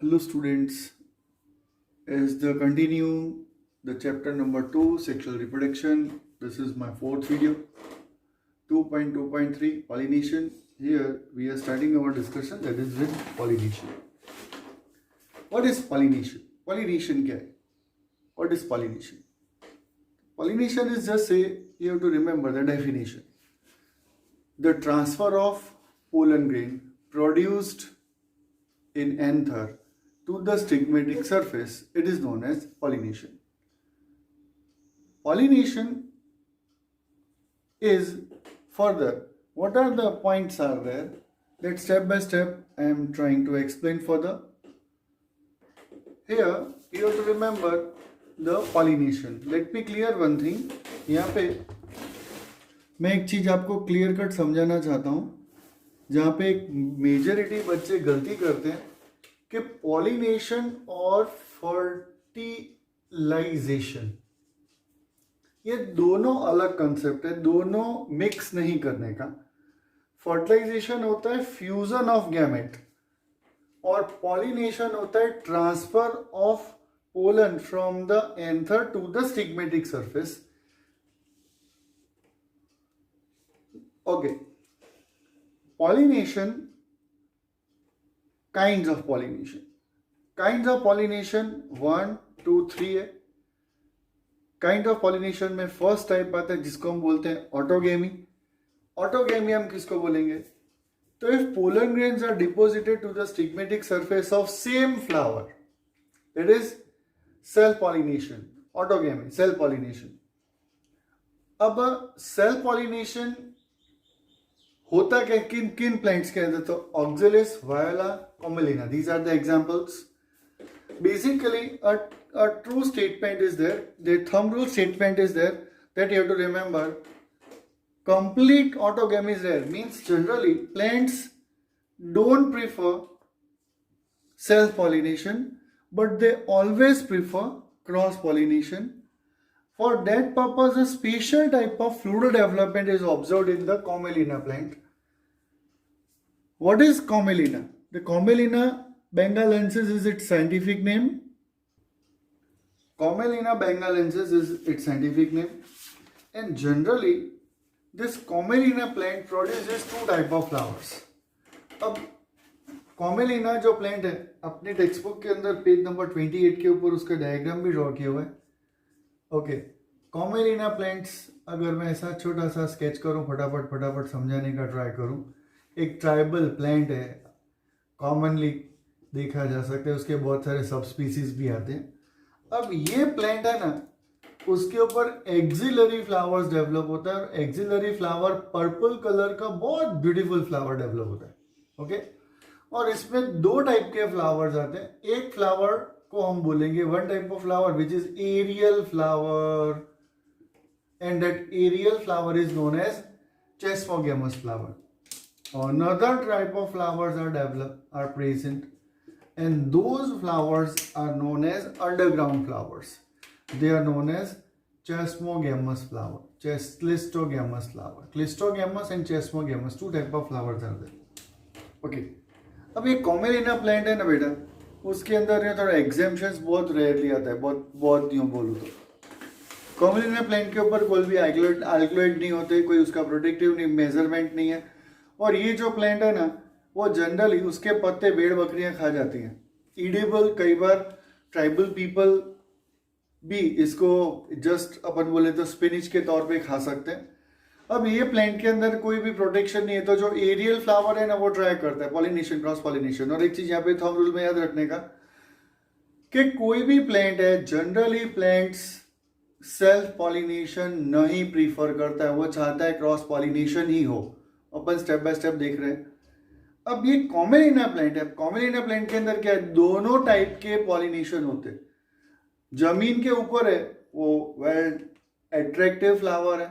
Hello students, as the continue the chapter number 2 sexual reproduction. This is my fourth video 2.2.3 pollination. Here we are starting our discussion that is with pollination. What is pollination? Pollination क्या है? What is pollination? Pollination is just say you have to remember the definition. The transfer of pollen grain produced in anther to the stigmatic surface, it is known as pollination. Pollination is further, what are the points are there that step by step I am trying to explain further. Here you have to remember the pollination. Let me clear one thing. यहाँ पे मैं एक चीज आपको clear cut समझाना चाहता हूँ, जहाँ पे एक मेजॉरिटी बच्चे गलती करते हैं कि पॉलिनेशन और फर्टिलाइजेशन ये दोनों अलग कंसेप्ट है, दोनों मिक्स नहीं करने का. फर्टिलाइजेशन होता है फ्यूजन ऑफ गैमेट और पॉलिनेशन होता है transfer of pollen from the anther to the stigmatic surface. Okay, pollination, kinds of pollination. Kinds of pollination 1, 2, 3 है. काइंड ऑफ पॉलिनेशन में फर्स्ट टाइप आता है जिसको हम बोलते हैं ऑटोगेमी. ऑटोगेमी हम किसको बोलेंगे? तो if pollen grains are deposited to the stigmatic surface of same flower, that is self pollination. Autogamy, self pollination. अब सेल्फ पॉलिनेशन होता क्या किन किन प्लांट्स के अंदर? तो Oxalis, Viola, Commelina, these are the examples. Basically a true statement is there, the thumb rule statement is there that you have to remember. Complete autogamy is rare, means generally plants don't prefer self pollination but they always prefer cross pollination. For that purpose, a special type of fluidodevelopment is observed in the Commelina plant. What is Commelina? The Commelina bengalensis is its scientific name. Commelina bengalensis is its scientific name. And generally, this Commelina plant produces two type of flowers. अब Commelina जो plant है, अपने text book के अंदर page number 28 के ऊपर उसका diagram भी ड्रॉ किया हुआ है. ओके, कॉमेलिना प्लांट्स अगर मैं ऐसा छोटा सा स्केच करूं, फटाफट समझाने का ट्राई करूं. एक ट्राइबल प्लांट है, कॉमनली देखा जा सकता है, उसके बहुत सारे सब स्पीसीज भी आते हैं. अब ये प्लांट है ना, उसके ऊपर एक्सिलरी फ्लावर्स डेवलप होता है और एक्सिलरी फ्लावर पर्पल कलर का बहुत ब्यूटीफुल फ्लावर डेवलप होता है. ओके, और इसमें दो टाइप के फ्लावर्स आते हैं. एक फ्लावर को हम बोलेंगे one type of flower which is aerial flower, and that aerial flower is known as chasmogamous flower. Another type of flowers are developed, are present, and those flowers are known as underground flowers. They are known as chesmogamous flower, clistogamous flower. Clistogamous and chesmogamous, two type of flowers are there. Okay, अब ये Commelina plant है ना बेटा, उसके अंदर ये थोड़ा exemptions बहुत रेयरली आता है. बहुत यूँ बोलूँ तो कॉमेलिना प्लांट के ऊपर कोई भी अल्कलॉइड नहीं होते, कोई उसका प्रोटेक्टिव नहीं, मेजरमेंट नहीं है. और ये जो प्लांट है ना, वो जनरली उसके पत्ते भेड़ बकरियां खा जाती हैं. ईडेबल, कई बार ट्राइबल पीपल भी इसको जस्ट अपन बोले तो स्पिनिच के तौर पे खा सकते हैं. अब ये प्लांट के अंदर कोई भी प्रोटेक्शन नहीं है, तो जो एरियल फ्लावर है ना, वो ट्राई करता है पॉलिनेशन, क्रॉस पॉलिनेशन. और एक चीज यहाँ पे थंब रूल में याद रखने का कि कोई भी प्लांट है, जनरली प्लांट्स सेल्फ पॉलिनेशन नहीं प्रीफर करता है, वो चाहता है क्रॉस पॉलिनेशन ही हो. अपन स्टेप बाय स्टेप देख रहे हैं. अब ये कॉमेलिना प्लांट है. कॉमेलिना प्लांट के अंदर क्या है? दोनों टाइप के पॉलिनेशन होते हैं. जमीन के ऊपर है वो वेल अट्रैक्टिव फ्लावर है,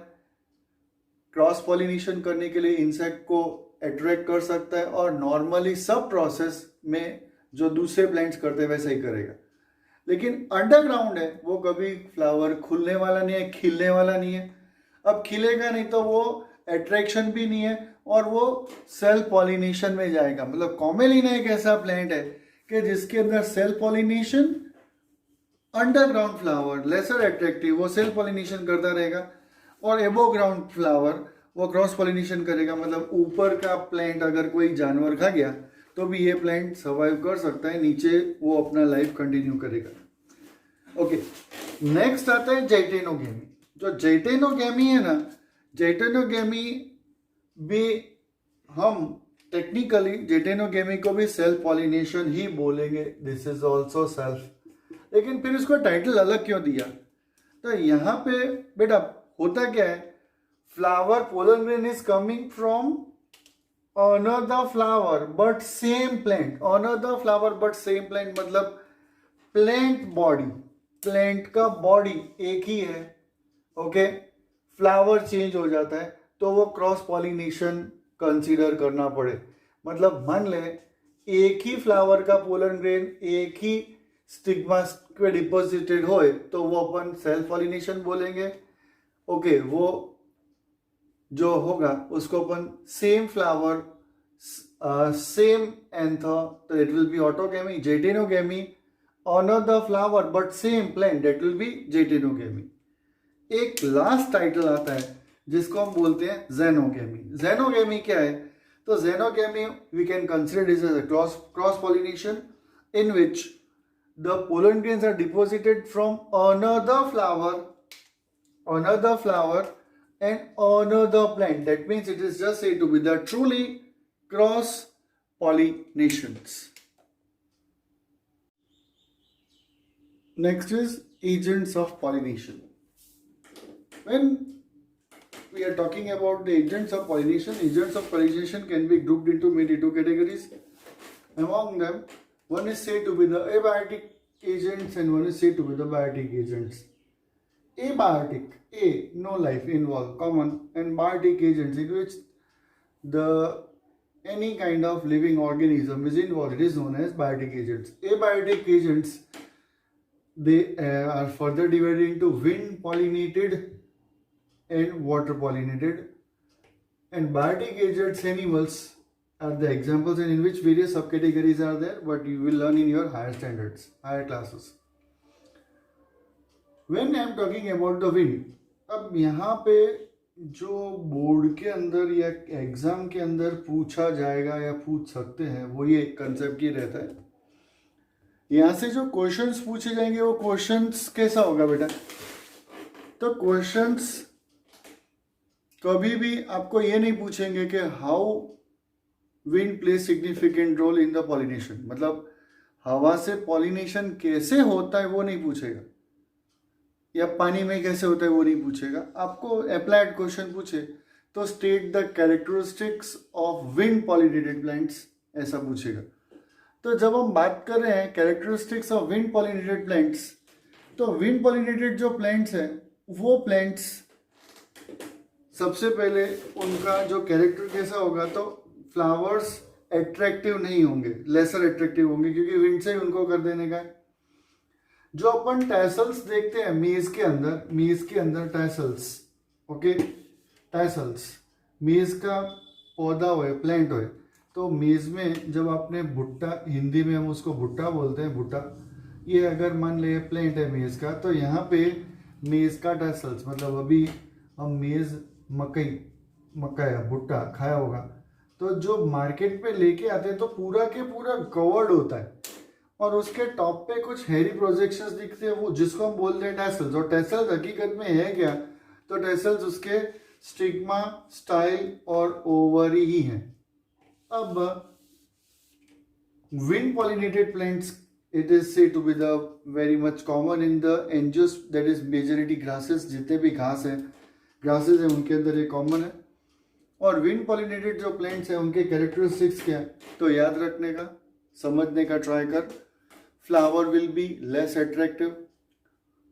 क्रॉस पॉलिनेशन करने के लिए इंसेक्ट को अट्रैक्ट कर सकता है, और नॉर्मली सब प्रोसेस में जो दूसरे प्लांट्स करते हैं वैसा ही करेगा. लेकिन अंडरग्राउंड है, वो कभी फ्लावर खुलने वाला नहीं है, खिलने वाला नहीं है. अब खिलेगा नहीं तो वो अट्रैक्शन भी नहीं है और वो सेल्फ पॉलिनेशन में जाएगा. मतलब कॉमेलिना एक ऐसा प्लांट है कि जिसके अंदर self pollination, underground flower lesser attractive, वो सेल्फ पॉलिनेशन करता रहेगा, और एबो ग्राउंड फ्लावर वो क्रॉस पॉलिनेशन करेगा। मतलब ऊपर का प्लांट अगर कोई जानवर खा गया तो भी ये प्लांट सर्वाइव कर सकता है, नीचे वो अपना लाइफ कंटिन्यू करेगा। ओके, नेक्स्ट आता है जैटेनोगेमी। जो जैटेनोगेमी है ना, जैटेनोगेमी भी हम टेक्निकली जैटेनोगेमी को भी सेल्फ पॉलिनेशन ही बोलेंगे, दिस इज ऑल्सो सेल्फ, लेकिन फिर इसको टाइटल अलग क्यों दिया? तो यहाँ पे बेटा होता क्या है, flower pollen grain is coming from another flower but same plant, another flower but same plant मतलब प्लांट बॉडी, प्लांट का बॉडी एक ही है, ओके, फ्लावर चेंज हो जाता है तो वो क्रॉस पॉलिनेशन कंसीडर करना पड़े। मतलब मान ले एक ही फ्लावर का पोलन ग्रेन एक ही स्टिग्मा पे डिपॉजिटेड होए तो वो अपन सेल्फ पॉलिनेशन बोलेंगे। ओके, वो जो होगा उसको अपन सेम फ्लावर सेम एंथर, तो it will be autogamy. Geitonogamy another flower but same plant, that will be geitonogamy. एक लास्ट टाइटल आता है जिसको हम बोलते हैं ज़ेनोगेमी। ज़ेनोगेमी क्या है? तो xenogamy we can consider is a cross pollination in which the pollen grains are deposited from another flower and another plant. That means it is just said to be the truly cross pollinations. Next is agents of pollination. When we are talking about the agents of pollination can be grouped into mainly two categories. Among them, one is said to be the abiotic agents and one is said to be the biotic agents. Abiotic, A, no life involved, common, and biotic agents in which any kind of living organism is involved, it is known as biotic agents. Abiotic agents, they are further divided into wind pollinated and water pollinated, and biotic agents animals are the examples, and in which various subcategories are there, but you will learn in your higher standards, higher classes. When I am talking about the wind, अब यहाँ पे जो board के अंदर या exam के अंदर पूछा जाएगा या पूछ सकते हैं वो ये कंसेप्ट ही रहता है। यहाँ से जो क्वेश्चंस पूछे जाएंगे वो क्वेश्चंस कैसा होगा बेटा? तो क्वेश्चंस कभी भी आपको ये नहीं पूछेंगे कि how wind play significant role in the pollination, मतलब हवा से पॉलिनेशन कैसे होता है वो नहीं पूछेगा, या पानी में कैसे होता है वो नहीं पूछेगा। आपको अप्लाइड क्वेश्चन पूछे तो state the characteristics of wind pollinated plants, ऐसा पूछेगा। तो जब हम बात कर रहे हैं characteristics of wind pollinated plants, तो विंड पॉलिनेटेड जो प्लांट्स हैं वो प्लांट्स सबसे पहले उनका जो कैरेक्टर कैसा होगा, तो फ्लावर्स एट्रैक्टिव नहीं होंगे, लेसर एट्रैक्टिव होंगे, क्योंकि विंड से ही उनको कर देने का है। जो अपन टैसल्स देखते हैं मेज के अंदर टैसल्स, ओके, टैसल्स मेज का पौधा हो, प्लांट हो, तो मेज में जब आपने भुट्टा, हिंदी में हम उसको भुट्टा बोलते हैं, भुट्टा, ये अगर मान ले प्लांट है मेज का, तो यहाँ पे मेज का टैसल्स, मतलब अभी हम मेज मक्का या भुट्टा खाया होगा, तो जो मार्केट पे लेके आते हैं तो पूरा के पूरा कवर्ड होता है और उसके टॉप पे कुछ हेरी प्रोजेक्शंस दिखते हैं, वो जिसको हम बोलते हैं टैसल्स। और टैसल्स हकीकत में है क्या? तो टैसल्स उसके स्टिग्मा, स्टाइल और ओवरी ही हैं। अब wind pollinated plants, it is said to be the very much common in the angios, that is majority grasses, जितने भी घास हैं, ग्रासेस हैं, उनके अंदर ये कॉमन है। और विंड पॉलिनेटेड जो प्लांट्स हैं उनके कैरेक्टरिस्टिक्स क्या है, तो याद रखने का, समझने का ट्राई कर। Flower will be less attractive,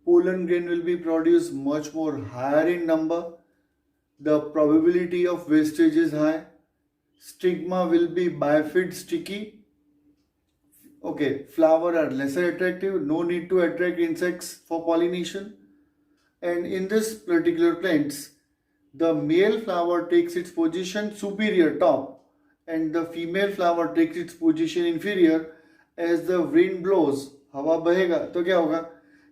pollen grain will be produce much more higher in number, the probability of wastage is high, stigma will be bifid sticky, okay, flower are lesser attractive, no need to attract insects for pollination, and in this particular plants the male flower takes its position superior top and the female flower takes its position inferior, as the wind blows, हवा बहेगा तो क्या होगा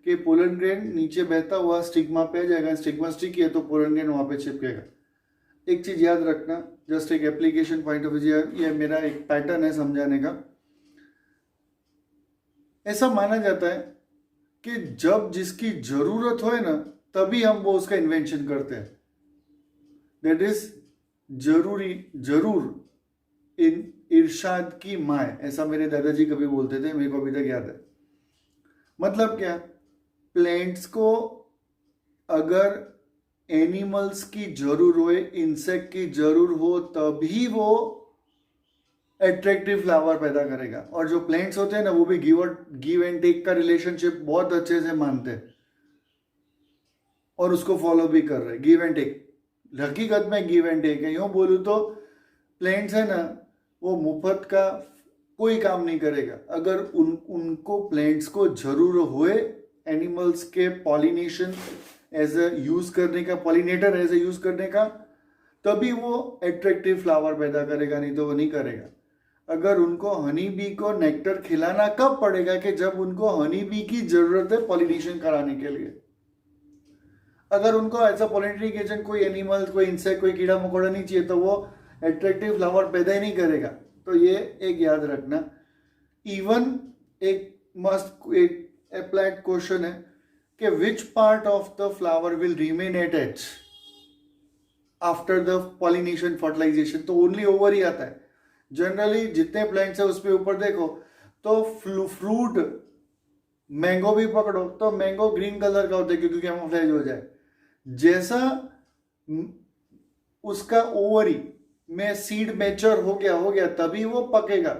कि pollen grain नीचे बहता हुआ stigma पे आ जाएगा, स्टिग्मा स्टिकी है तो पोलन ग्रेन वहां पे चिपकेगा। एक चीज याद रखना, जस्ट एक एप्लीकेशन पॉइंट ऑफ व्यू, ये मेरा एक पैटर्न है समझाने का। ऐसा माना जाता है कि जब जिसकी जरूरत हो ना तभी हम वो उसका इन्वेंशन करते हैं। दैट इज जरूर इन इरशाद की माए, ऐसा मेरे दादाजी कभी बोलते थे, मेरे को अभी तक याद है। मतलब क्या, प्लेंट्स को अगर एनिमल्स की जरूर हो, इंसेक्ट की जरूर हो, तभी वो एट्रैक्टिव फ्लावर पैदा करेगा। और जो प्लेंट्स होते हैं ना वो भी गिव एंड टेक का रिलेशनशिप बहुत अच्छे से मानते हैं और उसको फॉलो भी कर रहे हैं। गिव एंड टेक हकीकत में गिव एंड टेक है। यूं बोलूं तो प्लेंट्स है ना वो मुफ्त का कोई काम नहीं करेगा। अगर उनको प्लेंट्स को जरूर होए एनिमल्स के पॉलिनेशन एज ए यूज करने का, पॉलिनेटर एज ए यूज करने का, तभी वो एट्रैक्टिव फ्लावर पैदा करेगा, नहीं तो वो नहीं करेगा। अगर उनको हनी बी को नेक्टर खिलाना कब पड़ेगा कि जब उनको हनी बी की जरूरत है पॉलिनेशन कराने के लिए। अगर उनको ऐसा पॉलिनेटिंग एजेंट कोई एनिमल, कोई इंसेक्ट, कोई कीड़ा मकोड़ा नहीं चाहिए तो वो एट्रैक्टिव फ्लावर पैदा ही नहीं करेगा। तो ये एक याद रखना। इवन एक मस्ट एक अप्लाइड क्वेश्चन है कि which part of the flower will remain attach after the pollination fertilisation, तो ओनली ओवर ही आता है। जनरली जितने प्लांट्स है उसपे ऊपर देखो तो फ्रूट, मैंगो भी पकड़ो तो मैंगो ग्रीन कलर का होता है क्योंकि कैमोफ्लेज हो जाए। जैसा उसका ओवरी में सीड मैच्योर हो गया तभी वो पकेगा,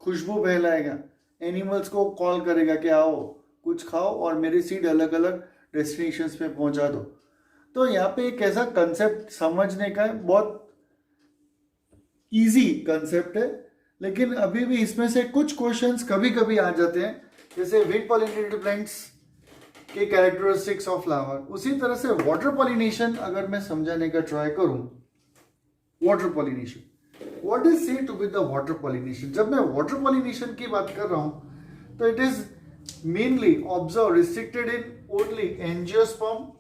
खुशबू फैलाएगा, एनिमल्स को कॉल करेगा कि आओ कुछ खाओ और मेरी सीड अलग अलग डेस्टिनेशंस पे पहुंचा दो। तो यहाँ पे एक ऐसा कंसेप्ट समझने का बहुत इजी कंसेप्ट है, लेकिन अभी भी इसमें से कुछ क्वेश्चंस कभी कभी आ जाते हैं, जैसे विंड पॉलिनेटेड प्लांट्स के कैरेक्टरिस्टिक्स ऑफ फ्लावर। उसी तरह से वाटर पॉलिनेशन अगर मैं समझाने का ट्राई करूं, water pollination, what is said to be the water pollination. जब मैं वाटर पॉलिनेशन की बात कर रहा हूं तो it is mainly observe restricted in only angiosperm.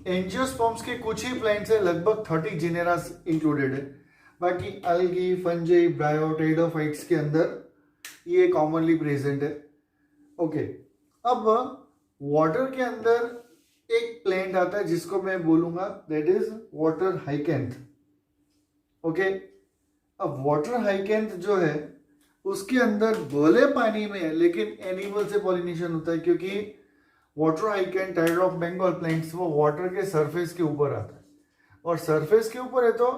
Angiosperms के कुछ ही प्लांट्स है, लगभग 30 जेनेरास इंक्लूडेड है। बाकी अल्गी, फंजी, ब्रायोटेडोफाइट्स के अंदर ये कॉमनली प्रेजेंट है। ओके, अब वाटर के अंदर एक प्लांट आता है जिसको मैं बोलूंगा दैट इज वाटर हाइकेंथ। ओके, अब वाटर हाइकेंथ जो है उसके अंदर भले पानी में है लेकिन एनिमल से पॉलिनेशन होता है, क्योंकि water hyacinth tiger of Bengal plants वो वाटर के सरफेस के ऊपर आता है, और सरफेस के ऊपर है तो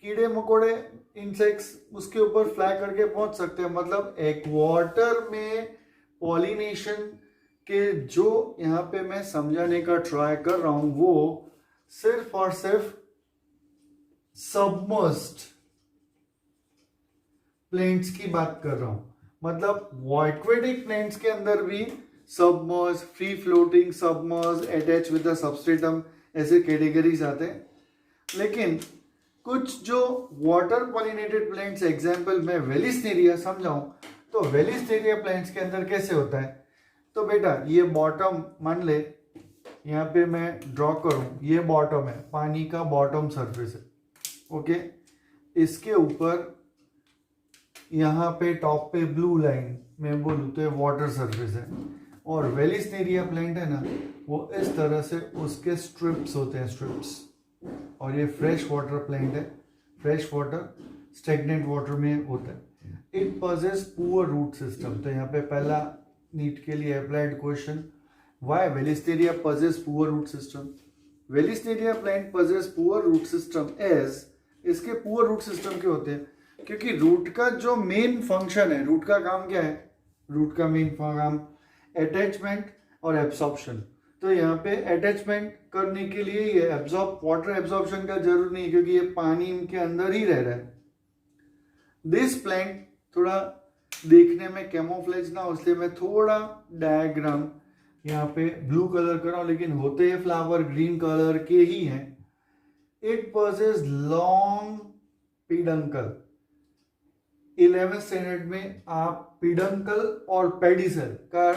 कीड़े मकोड़े, इंसेक्ट्स उसके ऊपर फ्लाई करके पहुंच सकते हैं। मतलब एक वाटर में पॉलिनेशन के जो यहाँ पे मैं समझाने का ट्राई कर रहा हूं वो सिर्फ और सिर्फ सबमर्ज्ड प्लांट्स की बात कर रहा हूं। मतलब एक्वेटिक प्लांट्स के अंदर भी submerge, free floating, submerge, attach with the substratum, ऐसे कैटेगरीज आते हैं। लेकिन कुछ जो वाटर पॉलिनेटेड प्लांट्स, एग्जांपल मैं वेलिस्नेरिया समझाऊं तो वेलिस्नेरिया प्लांट्स के अंदर कैसे होता है, तो बेटा ये बॉटम मान ले, यहाँ पे मैं ड्रॉ करूं, ये बॉटम है, पानी का बॉटम सरफेस है। ओके, इसके ऊपर यहाँ पे टॉप पे ब्लू लाइन मैं बोलूँ तो ये वाटर सरफेस है, और वेलिस्नेरिया प्लांट है ना वो इस तरह से उसके स्ट्रिप्स होते हैं, स्ट्रिप्स। और ये फ्रेश वाटर प्लांट है, फ्रेश वाटर स्टेगनेंट वाटर में होता है। It possess poor root system. तो यहाँ पे पहला नीट के लिए applied question, why Vallisneria possess poor root system. Vallisneria plant possess poor root system as, इसके पुअर रूट सिस्टम के होते हैं क्योंकि रूट का जो मेन फंक्शन है, रूट का काम क्या है, रूट का मेन काम अटैचमेंट और एब्सॉर्प्शन। तो यहाँ पे अटैचमेंट करने के लिए ये वाटर एब्सॉर्प्शन का जरूर नहीं क्योंकि ये पानी के अंदर ही रह रहा है। दिस प्लांट थोड़ा देखने में कैमोफ्लेज ना हो, इसलिए मैं थोड़ा डायग्राम यहाँ पे ब्लू कलर कर रहा हूँ, लेकिन होते हैं फ्लावर ग्रीन कलर के ही हैं। It possess long peduncle, 11th standard में आप पिडंकल और पेडिसल का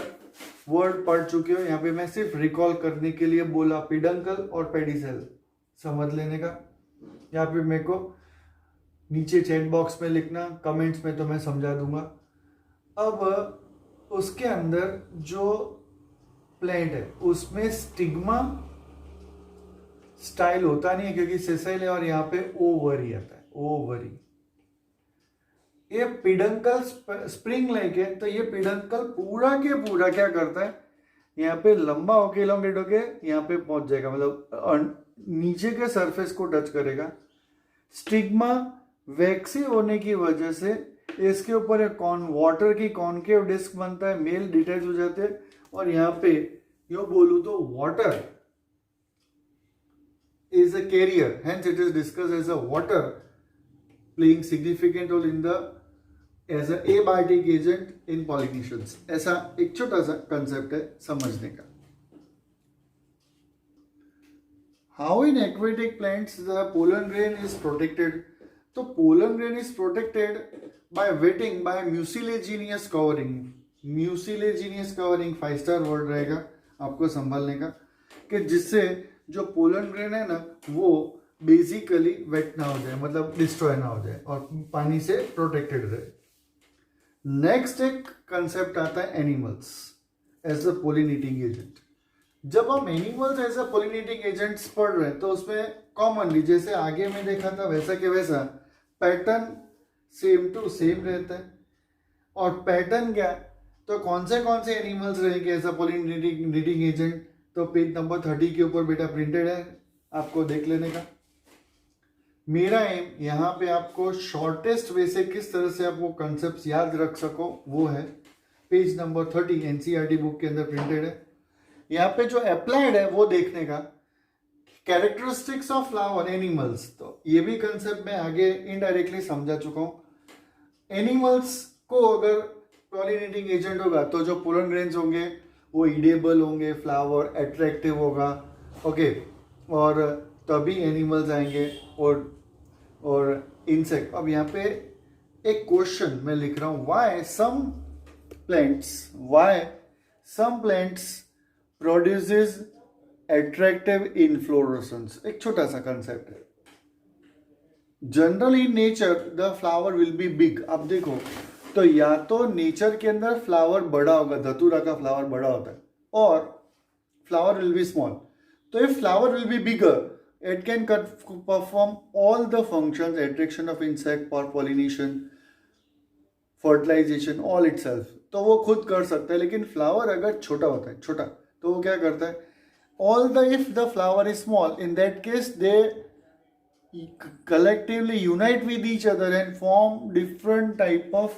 वर्ड पढ़ चुके हो। यहाँ पे मैं सिर्फ रिकॉल करने के लिए बोला, पिडंकल और पेडिसल समझ लेने का। यहाँ पे मेरे को नीचे चैट बॉक्स में लिखना, कमेंट्स में तो मैं समझा दूंगा। अब उसके अंदर जो प्लांट है उसमें स्टिग्मा स्टाइल होता नहीं है क्योंकि सेसाइल है और यहाँ पे ओवरी आता है, ओवरी। ये पिडंकल स्प्रिंग लाइक है, तो ये पिडंकल पूरा के पूरा क्या करता है, यहाँ पे लंबा होके इलोंगेट होके यहाँ पे पहुंच जाएगा, मतलब नीचे के सरफेस को टच करेगा। स्टिग्मा वैक्सी होने की वजह से इसके ऊपर एक वाटर की कॉनकेव डिस्क बनता है, मेल डिटैच हो जाते हैं और यहाँ पे यो बोलूं तो water is a carrier, hence it is discussed as a water playing significant role in the as a abiotic agent in pollinations। ऐसा एक छोटा सा कंसेप्ट है समझने का। How in aquatic plants the pollen grain is protected? तो pollen grain is protected by wetting by mucilaginous covering। mucilaginous covering 5-star word रहेगा आपको संभालने का, कि जिससे जो पोलन ग्रेन है ना वो बेसिकली वेट ना हो जाए, मतलब डिस्ट्रॉय ना हो जाए और पानी से प्रोटेक्टेड रहे। नेक्स्ट एक कंसेप्ट आता है animals as a pollinating agent. जब हम animals as a pollinating agents पढ़ रहे हैं तो उसमें कॉमनली जैसे आगे में देखा था वैसा के वैसा पैटर्न सेम टू सेम रहता है। और पैटर्न क्या, तो कौन से एनिमल्स रहेंगे एज अ पोलिनेटिंग एजेंट, तो पेज नंबर 30 के ऊपर बेटा प्रिंटेड है, आपको देख लेने का। मेरा एम यहाँ पे आपको शॉर्टेस्ट वे से किस तरह से आप वो कंसेप्ट याद रख सको वो है, पेज नंबर 30 एनसीईआरटी बुक के अंदर प्रिंटेड है। यहाँ पे जो अप्लाइड है वो देखने का, कैरेक्टरिस्टिक्स ऑफ फ्लावर एनिमल्स, तो ये भी कंसेप्ट मैं आगे इनडायरेक्टली समझा चुका हूँ। एनिमल्स को अगर पॉलिनेटिंग एजेंट होगा तो जो पोलन ग्रेन्स होंगे वो ईडेबल होंगे, फ्लावर अट्रैक्टिव होगा, ओके, और तभी एनिमल्स आएंगे और इंसेक्ट। अब यहाँ पे एक क्वेश्चन मैं लिख रहा हूँ, why some plants produces attractive inflorescence. एक छोटा सा कंसेप्ट है। Generally nature the flower will be big. अब देखो तो या तो नेचर के अंदर फ्लावर बड़ा होगा, धतूरा का फ्लावर बड़ा होता है, और फ्लावर विल बी स्मॉल। तो if flower will be bigger it can perform all the functions, attraction of insect for pollination, fertilization, all itself, तो वो खुद कर सकता है। लेकिन फ्लावर अगर छोटा होता है, छोटा, तो वो क्या करता है, if the flower is small, in that case they collectively unite with each other and form different type of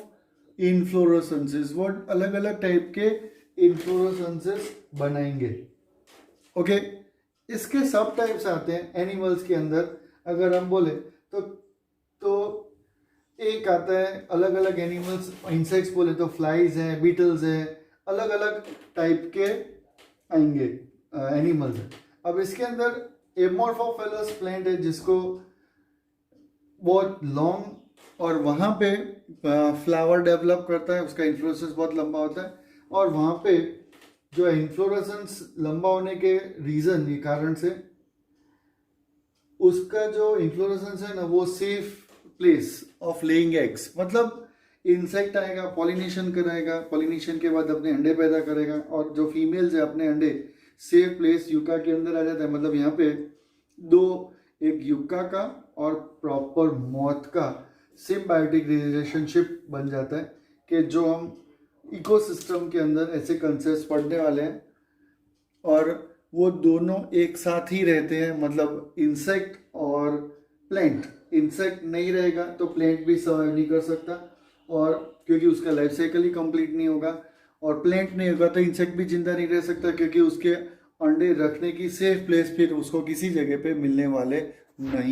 inflorescences। वो अलग अलग टाइप के inflorescences बनाएंगे, ओके। इसके सब टाइप्स आते हैं एनिमल्स के अंदर। अगर हम बोले तो एक आता है अलग अलग एनिमल्स, इंसेक्ट्स बोले तो फ्लाइज हैं, बीटल्स हैं, अलग अलग टाइप के आएंगे एनिमल्स है। अब इसके अंदर एमोर्फोफिलस प्लांट है जिसको बहुत लॉन्ग और वहाँ पे फ्लावर डेवलप करता है, उसका इन्फ्लोरेसेंस बहुत लंबा होता है, और वहाँ पे जो इन्फ्लोरेसेंस लंबा होने के रीज़न, ये कारण से उसका जो इन्फ्लोरेसेंस है ना वो safe place of laying eggs, मतलब इंसेक्ट आएगा, पॉलिनेशन कराएगा, पॉलिनेशन के बाद अपने अंडे पैदा करेगा, और जो फीमेल्स है अपने अंडे सेफ प्लेस यूका के अंदर आ जाता है। मतलब यहाँ पे दो, एक यूका का और प्रॉपर मॉथ का सिम्बायोटिक रिलेशनशिप बन जाता है, कि जो हम इकोसिस्टम के अंदर ऐसे कंसेप्ट पढ़ने वाले हैं, और वो दोनों एक साथ ही रहते हैं। मतलब इंसेक्ट और प्लांट, इंसेक्ट नहीं रहेगा तो प्लांट भी सर्वाइव नहीं कर सकता, और क्योंकि उसका लाइफ साइकिल ही कंप्लीट नहीं होगा, और प्लांट नहीं होगा तो इंसेक्ट भी जिंदा नहीं रह सकता, क्योंकि उसके अंडे रखने की सेफ प्लेस फिर उसको किसी जगह पे मिलने वाले नहीं।